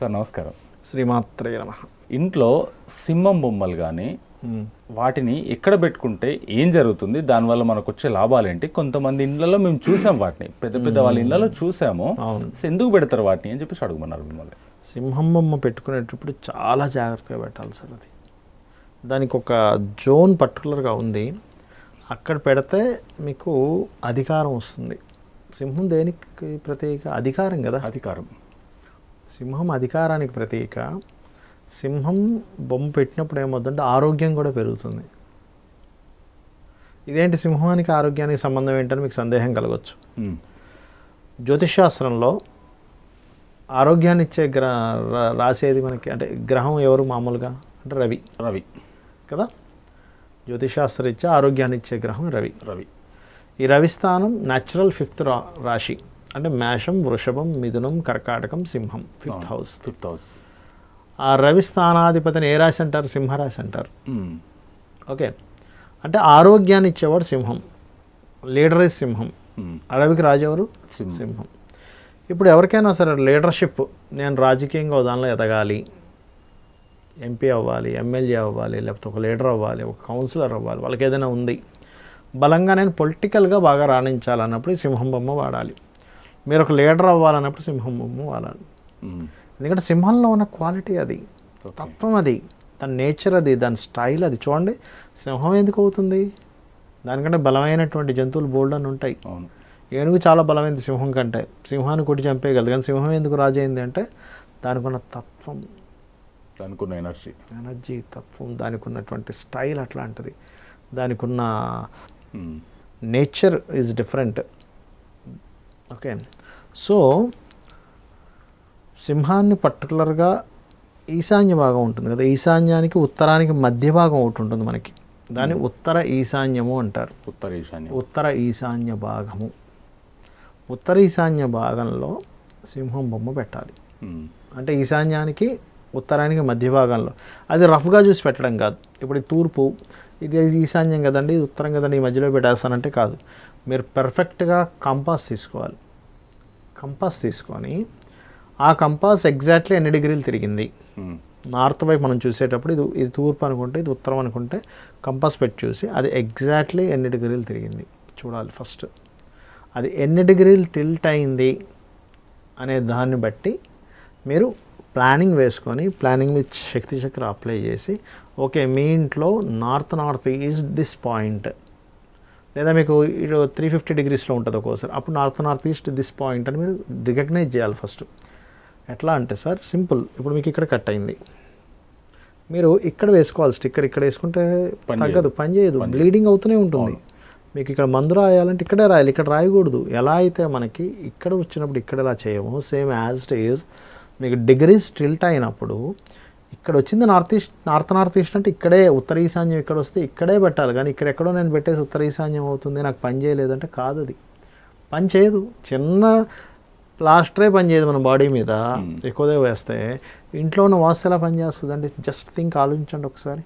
Sir నమస్కారం. శ్రీమాత్రే నమః. ఇంట్లో సింహం బొమ్మలు కానీ వాటిని ఎక్కడ పెట్టుకుంటే ఏం జరుగుతుంది, దానివల్ల మనకు వచ్చే లాభాలు ఏంటి? కొంతమంది ఇళ్లలో మేము చూసాం, వాటిని పెద్ద పెద్ద వాళ్ళ ఇళ్లలో చూసాము. ఎందుకు పెడతారు వాటిని అని చెప్పేసి అడుగుమన్నారు మిమ్మల్ని. సింహం బొమ్మ పెట్టుకునేటప్పుడు చాలా జాగ్రత్తగా పెట్టాలి సార్. అది దానికి ఒక జోన్ పర్టికులర్గా ఉంది, అక్కడ పెడితే మీకు అధికారం వస్తుంది. సింహం దేనికి ప్రతీక? అధికారం కదా. అధికారం. సింహం అధికారానికి ప్రతీక. సింహం బొమ్మ పెట్టినప్పుడు ఏమవుతుందంటే ఆరోగ్యం కూడా పెరుగుతుంది. ఇదేంటి సింహానికి ఆరోగ్యానికి సంబంధం ఏంటని మీకు సందేహం కలగవచ్చు. జ్యోతిషాస్త్రంలో ఆరోగ్యాన్ని ఇచ్చే రాసేది మనకి అంటే గ్రహం ఎవరు మామూలుగా అంటే రవి కదా. జ్యోతిషాస్త్రరీత్యా ఆరోగ్యాన్ని ఇచ్చే గ్రహం రవి. ఈ రవి స్థానం న్యాచురల్ 5th రాశి అంటే మేషం, వృషభం, మిథునం, కర్కాటకం, సింహం 5th హౌస్. ఆ రవి స్థానాధిపతిని ఏ రాశి అంటారు? సింహరాశి అంటారు. ఓకే, అంటే ఆరోగ్యాన్ని ఇచ్చేవాడు సింహం, లీడర్ ఇస్ సింహం. రవికి రాజు ఎవరు? సింహం. ఇప్పుడు ఎవరికైనా సరే లీడర్షిప్, నేను రాజకీయంగా దానిలో ఎదగాలి, ఎంపీ అవ్వాలి, ఎమ్మెల్యే అవ్వాలి, లేకపోతే ఒక లీడర్ అవ్వాలి, ఒక కౌన్సిలర్ అవ్వాలి, వాళ్ళకి ఏదైనా ఉంది, బలంగా నేను పొలిటికల్గా బాగా రాణించాలన్నప్పుడు ఈ సింహం బొమ్మ వాడాలి. మీరు ఒక లీడర్ అవ్వాలన్నప్పుడు సింహం బొమ్మ వాడాలి. ఎందుకంటే సింహంలో ఉన్న క్వాలిటీ అది, తత్వం అది, దాని నేచర్ అది, దాని స్టైల్ అది. చూడండి, సింహం ఎందుకు అవుతుంది? దానికంటే బలమైనటువంటి జంతువులు బోల్డ్ అని ఉంటాయి. ఏనుగు చాలా బలమైనది సింహం కంటే, సింహాన్ని కొట్టి చంపేయగలదు. కానీ సింహం ఎందుకు రాజు అయింది అంటే దానికి ఉన్న తత్వం, దానికి ఉన్న ఎనర్జీ తత్వం, దానికి ఉన్నటువంటి స్టైల్ అట్లాంటిది, దానికి ఉన్న nature is different. Okay, so సింహాన్ని పర్టికులర్గా ఈశాన్య భాగం ఉంటుంది కదా, ఈశాన్యానికి ఉత్తరానికి మధ్య భాగం ఒకటి ఉంటుంది మనకి, దాన్ని ఉత్తర ఈశాన్యము అంటారు. ఉత్తర ఈశాన్య భాగము. ఉత్తర ఈశాన్య భాగంలో సింహం బొమ్మ పెట్టాలి. అంటే ఈశాన్యానికి ఉత్తరానికి మధ్య భాగంలో. అది రఫ్గా చూసి పెట్టడం కాదు. ఇప్పుడు తూర్పు, ఇది ఈశాన్యం కదండి, ఇది ఉత్తరం కదండి, ఈ మధ్యలో పెట్టేస్తానంటే కాదు. మీరు పర్ఫెక్ట్గా కంపాస్ తీసుకోవాలి. కంపాస్ తీసుకొని ఆ కంపాస్ ఎగ్జాక్ట్లీ ఎన్ని డిగ్రీలు తిరిగింది, నార్త్ వైపు మనం చూసేటప్పుడు ఇది తూర్పు అనుకుంటే, ఇది ఉత్తరం అనుకుంటే కంపాస్ పెట్టి చూసి అది ఎగ్జాక్ట్లీ ఎన్ని డిగ్రీలు తిరిగింది చూడాలి ఫస్ట్. అది ఎన్ని డిగ్రీలు టిల్ట్ అయింది అనే దాన్ని బట్టి మీరు ప్లానింగ్ వేసుకొని, ప్లానింగ్ మీద శక్తి చక్ర అప్లై చేసి, ఓకే మీ ఇంట్లో నార్త్ ఈజ్ దిస్ పాయింట్, లేదా మీకు 350 డిగ్రీస్లో ఉంటుంది ఒక్కోసారి, అప్పుడు నార్త్ ఈస్ట్ దిస్ పాయింట్ అని మీరు రికగ్నైజ్ చేయాలి ఫస్ట్. ఎట్లా అంటే సార్ సింపుల్, ఇప్పుడు మీకు ఇక్కడ కట్ అయింది, మీరు ఇక్కడ వేసుకోవాలి స్టిక్కర్. ఇక్కడ వేసుకుంటే తగ్గదు, పని చేయదు, బ్లీడింగ్ అవుతూనే ఉంటుంది. మీకు ఇక్కడ మందు రాయాలంటే ఇక్కడే రాయాలి, ఇక్కడ రాయకూడదు. ఎలా అయితే మనకి ఇక్కడ వచ్చినప్పుడు ఇక్కడ ఎలా చేయము, సేమ్ యాజ్ ఇట్ ఈజ్ మీకు డిగ్రీస్ టిల్ట్ అయినప్పుడు ఇక్కడ వచ్చింది నార్త్ ఈస్ట్ అంటే ఇక్కడే ఉత్తర ఈశాన్యం ఇక్కడ వస్తే ఇక్కడే పెట్టాలి. కానీ ఇక్కడెక్కడో నేను పెట్టేసి ఉత్తర ఈశాన్యం అవుతుంది, నాకు పని చేయలేదంటే కాదు, అది పని చేయదు. చిన్న ప్లాస్టరే పని చేయదు మన బాడీ మీద, ఎక్కువదే వేస్తే. ఇంట్లో ఉన్న వాస్తు ఎలా పనిచేస్తుంది అంటే జస్ట్ థింక్, ఆలోచించండి ఒకసారి,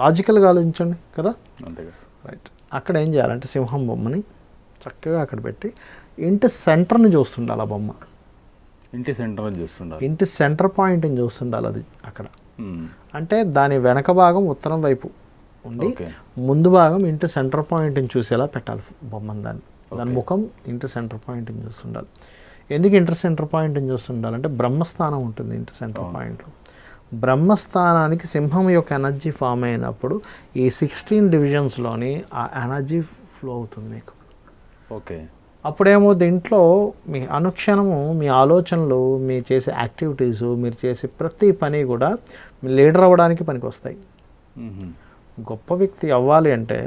లాజికల్గా ఆలోచించండి కదా. రైట్, అక్కడ ఏం చేయాలంటే సింహం బొమ్మని చక్కగా అక్కడ పెట్టి ఇంటి సెంటర్ని చూస్తుండాలి. ఆ బొమ్మ ఇంటి సెంటర్ పాయింట్ని చూస్తుండాలి అది అక్కడ. అంటే దాని వెనక భాగం ఉత్తరం వైపు ఉండి ముందు భాగం ఇంటి సెంటర్ పాయింట్ని చూసేలా పెట్టాలి బొమ్మను. దాని ముఖం ఇంటి సెంటర్ పాయింట్ని చూస్తుండాలి. ఎందుకు ఇంటర్ సెంటర్ పాయింట్ని చూస్తుండాలంటే బ్రహ్మస్థానం ఉంటుంది ఇంటి సెంటర్ పాయింట్లో. బ్రహ్మస్థానానికి సింహం యొక్క ఎనర్జీ ఫామ్ అయినప్పుడు ఈ 16 డివిజన్స్లోని ఆ ఎనర్జీ ఫ్లో అవుతుంది మీకు. ఓకే, అప్పుడేమో దీంట్లో మీ అనుక్షణము మీ ఆలోచనలు, మీ చేసే యాక్టివిటీస్, మీరు చేసే ప్రతి పని కూడా మీ లీడర్ అవ్వడానికి పనికి వస్తాయి. గొప్ప వ్యక్తి అవ్వాలి అంటే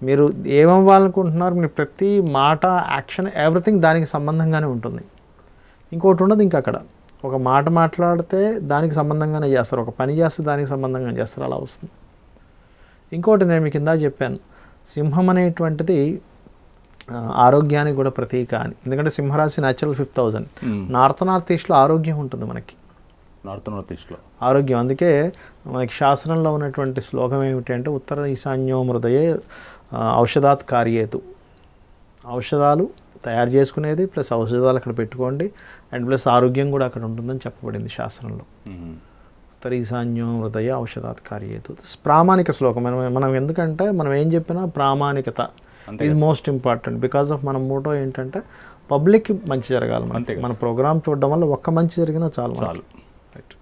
మీరు ఏమవ్వాలనుకుంటున్నారు, మీ ప్రతి మాట, యాక్షన్, ఎవ్రీథింగ్ దానికి సంబంధంగానే ఉంటుంది. ఇంకోటి ఉండదు. ఇంకా అక్కడ ఒక మాట మాట్లాడితే దానికి సంబంధంగానే చేస్తారు, ఒక పని చేస్తే దానికి సంబంధంగానే చేస్తారు, అలా వస్తుంది. ఇంకోటి నేను మీకు ఇందా చెప్పాను, సింహం అనేటువంటిది ఆరోగ్యానికి కూడా ప్రతీక అని. ఎందుకంటే సింహరాశి న్యాచురల్ 5th హౌస్ అని. నార్త్ ఈస్ట్లో ఆరోగ్యం ఉంటుంది మనకి, నార్త్ ఈస్ట్లో ఆరోగ్యం. అందుకే మనకి శాస్త్రంలో ఉన్నటువంటి శ్లోకం ఏమిటి అంటే ఉత్తర ఈశాన్యో హృదయే ఔషధాత్ కార్యేతు. ఔషధాలు తయారు చేసుకునేది, ప్లస్ ఔషధాలు అక్కడ పెట్టుకోండి, అండ్ ప్లస్ ఆరోగ్యం కూడా అక్కడ ఉంటుందని చెప్పబడింది శాస్త్రంలో. ఉత్తర ఈశాన్యం హృదయ ఔషధాత్ కార్యేతు. ప్రామాణిక శ్లోకం. మనం ఎందుకంటే మనం ఏం చెప్పినా ప్రామాణికత is most important. Because of మన మోటో ఏంటంటే పబ్లిక్కి మంచి జరగాలి. మన ప్రోగ్రామ్ చూడడం వల్ల ఒక్క మంచి జరిగినా చాలు. రైట్.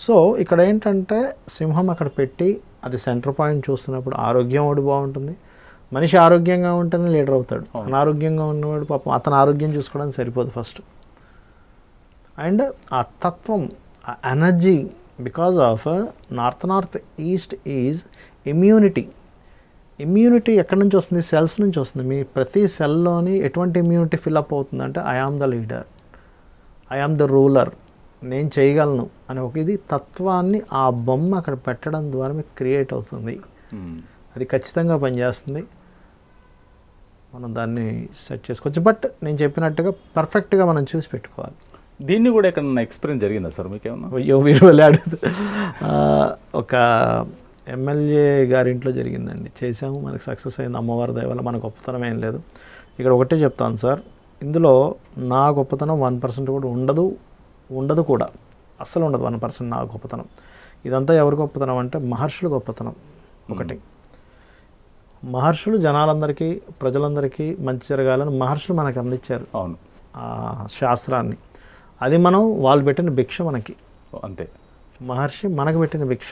సో ఇక్కడ ఏంటంటే సింహం అక్కడ పెట్టి అది సెంటర్ పాయింట్ చూస్తున్నప్పుడు ఆరోగ్యం ఒకటి బాగుంటుంది. మనిషి ఆరోగ్యంగా ఉంటేనే లీడర్ అవుతాడు. అనారోగ్యంగా ఉన్నవాడు పాపం అతను ఆరోగ్యం చూసుకోవడానికి సరిపోదు ఫస్ట్. అండ్ ఆ తత్వం, ఆ energy, because of north east is immunity. Immunity ఎక్కడి నుంచి వస్తుంది? సెల్స్ నుంచి వస్తుంది. మీ ప్రతి సెల్లోని ఎటువంటి ఇమ్యూనిటీ ఫిల్అప్ అవుతుందంటే I am the leader, I am the ruler, నేను చేయగలను అని ఒక ఇది తత్వాన్ని ఆ బొమ్మ అక్కడ పెట్టడం ద్వారా మీకు క్రియేట్ అవుతుంది. అది ఖచ్చితంగా పనిచేస్తుంది. మనం దాన్ని సెట్ చేసుకోవచ్చు. బట్ నేను చెప్పినట్టుగా పర్ఫెక్ట్గా మనం చూసి పెట్టుకోవాలి. దీన్ని కూడా ఎక్కడన్నా ఎక్స్పీరియన్స్ జరిగిందా సార్ మీకేమన్నా? అయ్యో మీరు వెళ్ళాడు. ఒక ఎమ్మెల్యే గారి ఇంట్లో జరిగిందండి. చేసాము, మనకి సక్సెస్ అయింది. అమ్మవారి దయ వల్ల మన గొప్పతనం ఏం లేదు. ఇక్కడ ఒకటే చెప్తాను సార్, ఇందులో నా గొప్పతనం 1% కూడా ఉండదు కూడా, అస్సలు ఉండదు 1% నా గొప్పతనం. ఇదంతా ఎవరి గొప్పతనం అంటే మహర్షుల గొప్పతనం. ఒకటి, మహర్షులు జనాలందరికీ, ప్రజలందరికీ మంచి జరగాలని మహర్షులు మనకు అందించారు. అవును, ఆ శాస్త్రాన్ని. అది మనం వాళ్ళు పెట్టిన భిక్ష మనకి. అంతే, మహర్షి మనకు పెట్టిన భిక్ష.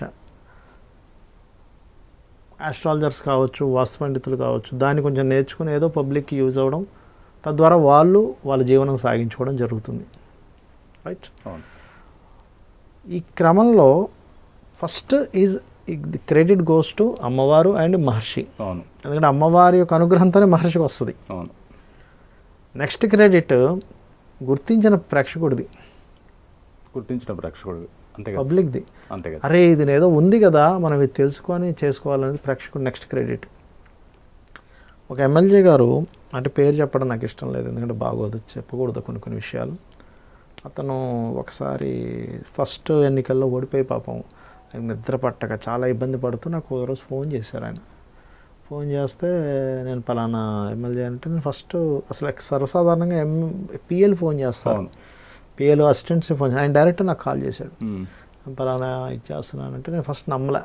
ఆస్ట్రాలజర్స్ కావచ్చు, వాస్తు పండితులు కావచ్చు, దాన్ని కొంచెం నేర్చుకుని ఏదో పబ్లిక్కి యూజ్ అవ్వడం, తద్వారా వాళ్ళు వాళ్ళ జీవనం సాగించుకోవడం జరుగుతుంది. రైట్. ఈ క్రమంలో first is the credit goes to అమ్మవారు అండ్ మహర్షి. అవును, ఎందుకంటే అమ్మవారి యొక్క అనుగ్రహంతోనే మహర్షికి వస్తుంది. అవును. నెక్స్ట్ క్రెడిట్ గుర్తించిన ప్రేక్షకుడిది, గుర్తించిన ప్రేక్షకుడు, అంతే, పబ్లిక్ది. అంతే కదా. అరే ఇది ఏదో ఉంది కదా, మనం ఇది తెలుసుకొని చేసుకోవాలనేది ప్రేక్షకుడు నెక్స్ట్ క్రెడిట్. ఒక ఎమ్మెల్యే గారు, అంటే పేరు చెప్పడం నాకు ఇష్టం లేదు, ఎందుకంటే బాగోదు, చెప్పకూడదు కొన్ని విషయాలు. అతను ఒకసారి ఫస్ట్ ఎన్నికల్లో ఓడిపోయి పాపం ఆయన నిద్ర పట్టక చాలా ఇబ్బంది పడుతూ నాకు ఒక రోజు ఫోన్ చేశారు. ఆయన ఫోన్ చేస్తే నేను పలానా ఎమ్మెల్యే అంటే, నేను ఫస్ట్ అసలు సర్వసాధారణంగా పిఎల్ ఫోన్ చేస్తాను, పిఎల్ అసిస్టెంట్స్ ఫోన్, ఆయన డైరెక్ట్ నాకు కాల్ చేశాడు. పలానా ఇది చేస్తున్నానంటే నేను ఫస్ట్ నమ్మలే.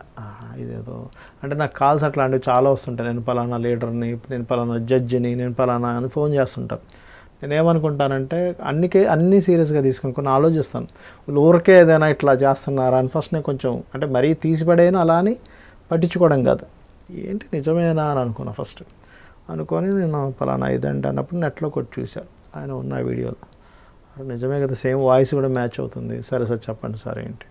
ఇదేదో అంటే నాకు కాల్స్ అట్లాంటివి చాలా వస్తుంటాయి. నేను పలానా లీడర్ని, నేను పలానా జడ్జిని, నేను పలానా అని ఫోన్ చేస్తుంటాను. నేనేమనుకుంటానంటే అన్నీ సీరియస్గా తీసుకుని కొన్ని ఆలోచిస్తాను. వాళ్ళు ఊరికే ఏదైనా ఇట్లా చేస్తున్నారా అని ఫస్ట్ నేను కొంచెం, అంటే మరీ తీసిపడేను అలా అని పట్టించుకోవడం కాదు, ఏంటి నిజమేనా అని అనుకున్నా ఫస్ట్. అనుకొని నేను పలానా ఇదంటే అన్నప్పుడు నెట్లో కొట్టి చూశాను ఆయన ఉన్న వీడియోలో. నిజమే కదా, సేమ్ వాయిస్ కూడా మ్యాచ్ అవుతుంది. సరే సార్ చెప్పండి సార్ ఏంటి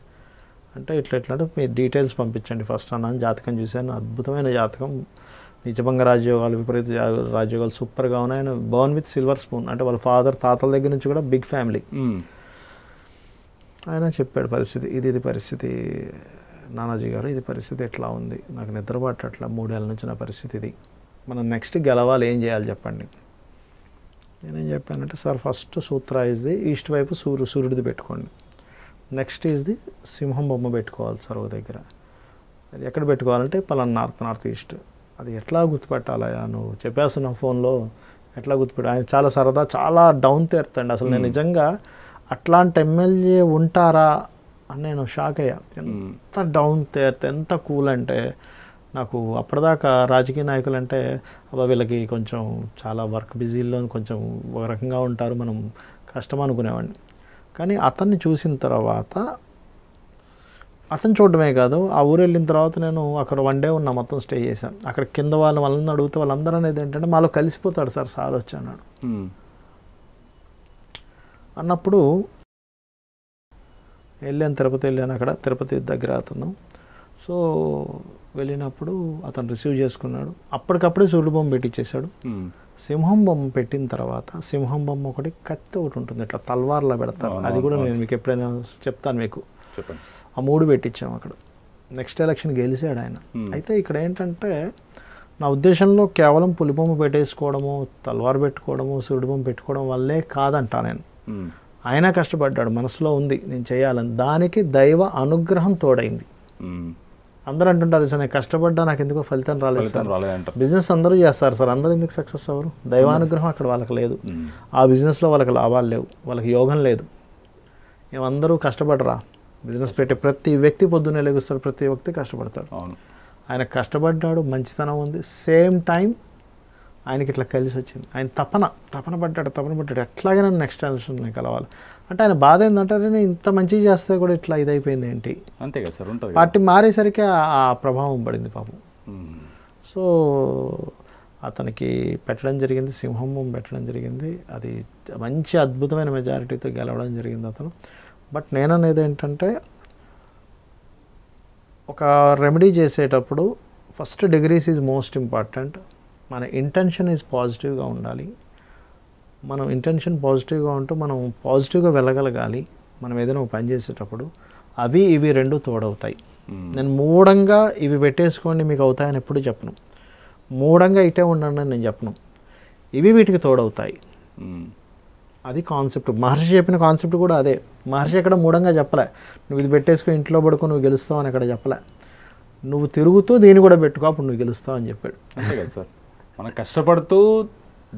అంటే, ఇట్లా అంటే మీరు డీటెయిల్స్ పంపించండి ఫస్ట్ అన్నాను. జాతకం చూశాను, అద్భుతమైన జాతకం, నిజభంగ రాజయోగాలు, విపరీత రాజయోగాలు సూపర్గా ఉన్నాయి. ఆయన బర్న్ విత్ సిల్వర్ స్పూన్, అంటే వాళ్ళ తాతల దగ్గర నుంచి కూడా బిగ్ ఫ్యామిలీ. ఆయన చెప్పాడు పరిస్థితి, ఇది పరిస్థితి నానాజీ గారు, ఇది పరిస్థితి ఎట్లా ఉంది, నాకు నిద్రపట్టట్లా 3 ఏళ్ళ నుంచి నా పరిస్థితి ఇది, మనం నెక్స్ట్ గెలవాలి, ఏం చేయాలి చెప్పండి. నేనేం చెప్పానంటే, సార్ ఫస్ట్ సూత్ర ఇస్ది ఈస్ట్ వైపు సూర్యుడిది పెట్టుకోండి. నెక్స్ట్ ఈజ్ది సింహం బొమ్మ పెట్టుకోవాలి సార్ ఒక దగ్గర. అది ఎక్కడ పెట్టుకోవాలంటే పలానా నార్త్ ఈస్ట్. అది ఎట్లా గుర్తుపెట్టాలయా, నువ్వు చెప్పేస్తున్నావు ఫోన్లో, ఎట్లా గుర్తుపెట్టు. ఆయన చాలా సరదా, చాలా డౌన్ టు ఎర్త్ అండి. అసలు నేను నిజంగా అట్లాంటి ఎమ్మెల్యే ఉంటారా అని నేను షాక్ అయ్యా. ఎంత డౌన్ టు ఎర్త్, ఎంత కూల్ అంటే. నాకు అప్పటిదాకా రాజకీయ నాయకులు అంటే అబ్బా వీళ్ళకి కొంచెం చాలా వర్క్ బిజీలో కొంచెం ఒక రకంగా ఉంటారు, మనం కష్టం అనుకునేవాడిని. కానీ అతన్ని చూసిన తర్వాత, అతను చూడడమే కాదు, ఆ ఊరు వెళ్ళిన తర్వాత నేను అక్కడ 1 డే ఉన్నా, మొత్తం స్టే చేశాను. అక్కడ కింద వాళ్ళని అడిగితే వాళ్ళందరూ అనేది ఏంటంటే, మాలో కలిసిపోతాడు సార్ వచ్చి అన్నాడు. అన్నప్పుడు తిరుపతి వెళ్ళాను. అక్కడ తిరుపతి దగ్గర అతను. సో వెళ్ళినప్పుడు అతను రిసీవ్ చేసుకున్నాడు. అప్పటికప్పుడే సూర్యుడు బొమ్మ పెట్టించేశాడు. సింహం బొమ్మ పెట్టిన తర్వాత, సింహం బొమ్మ ఒకటి, కత్తి ఒకటి ఉంటుంది, ఇట్లా తల్వార్లా పెడతారు. అది కూడా నేను మీకు ఎప్పుడైనా చెప్తాను మీకు. ఆ 3 పెట్టించాము అక్కడ. నెక్స్ట్ ఎలక్షన్ గెలిచాడు ఆయన. అయితే ఇక్కడ ఏంటంటే, నా ఉద్దేశంలో కేవలం పులిబొమ్మ పెట్టేసుకోవడము, తల్వార్ పెట్టుకోవడము, సూర్యుడు బొమ్మ పెట్టుకోవడం వల్లే కాదంటా నేను. ఆయన కష్టపడ్డాడు, మనసులో ఉంది నేను చేయాలని, దానికి దైవ అనుగ్రహం తోడైంది. అందరూ అంటుంటారు సార్, నేను కష్టపడ్డా నాకు ఎందుకో ఫలితం రాలేదు సార్. రాలేదంటారు. బిజినెస్ అందరూ చేస్తారు సార్, అందరూ ఎందుకు సక్సెస్ అవ్వరు? దైవానుగ్రహం అక్కడ వాళ్ళకి లేదు, ఆ బిజినెస్లో వాళ్ళకి లాభాలు లేవు, వాళ్ళకి యోగం లేదు. ఏమందరూ కష్టపడరా? బిజినెస్ పెట్టే ప్రతి వ్యక్తి పొద్దున్నే లెగుస్తాడు, ప్రతి వ్యక్తి కష్టపడతాడు. అవును. ఆయన కష్టపడ్డాడు, మంచితనం ఉంది, సేమ్ టైం ఆయనకి ఇట్లా కలిసి వచ్చింది. ఆయన తపన పడ్డాడు ఎట్లాగైనా నెక్స్ట్ జనరేషన్ కలవాలి అంటే. ఆయన బాధ ఏంటంటే నేను ఇంత మంచిగా చేస్తే కూడా ఇట్లా ఇదైపోయింది ఏంటి. అంతే కదా సార్, ఉంటుంది. పార్టీ మారేసరికి ఆ ప్రభావం పడింది పాపం. సో అతనికి పెట్టడం జరిగింది, సింహం పెట్టడం జరిగింది. అది మంచి అద్భుతమైన మెజారిటీతో గెలవడం జరిగింది అతను. బట్ నేననేది ఏంటంటే, ఒక రెమెడీ చేసేటప్పుడు first degrees is most important. మన ఇంటెన్షన్ ఈజ్ పాజిటివ్గా ఉండాలి. మనం ఇంటెన్షన్ పాజిటివ్గా ఉంటూ మనం పాజిటివ్గా వెళ్ళగలగాలి. మనం ఏదైనా పని చేసేటప్పుడు అవి ఇవి రెండు తోడవుతాయి. నేను మూఢంగా ఇవి పెట్టేసుకోండి మీకు అవుతాయని ఎప్పుడు చెప్పను, మూఢంగా ఇటే ఉండండి అని నేను చెప్పను. ఇవి వీటికి తోడవుతాయి. అది కాన్సెప్ట్. మహర్షి చెప్పిన కాన్సెప్ట్ కూడా అదే. మహర్షి ఎక్కడ మూఢంగా చెప్పలే, నువ్వు ఇది పెట్టేసుకో ఇంట్లో పడుకో నువ్వు గెలుస్తావు అని ఎక్కడ చెప్పలే. నువ్వు తిరుగుతూ దీన్ని కూడా పెట్టుకో అప్పుడు నువ్వు గెలుస్తావు అని చెప్పాడు. అంతే కదా సార్, మనం కష్టపడుతూ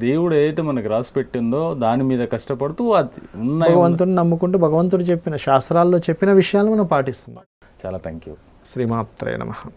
దేవుడు ఏదైతే మనకు రాసి పెట్టిందో దాని మీద కష్టపడుతూ అది భగవంతుడిని నమ్ముకుంటూ భగవంతుడు చెప్పిన శాస్త్రాల్లో చెప్పిన విషయాలు మనం పాటిస్తున్నాం. చాలా థ్యాంక్ యూ. శ్రీమాత్రే నమః.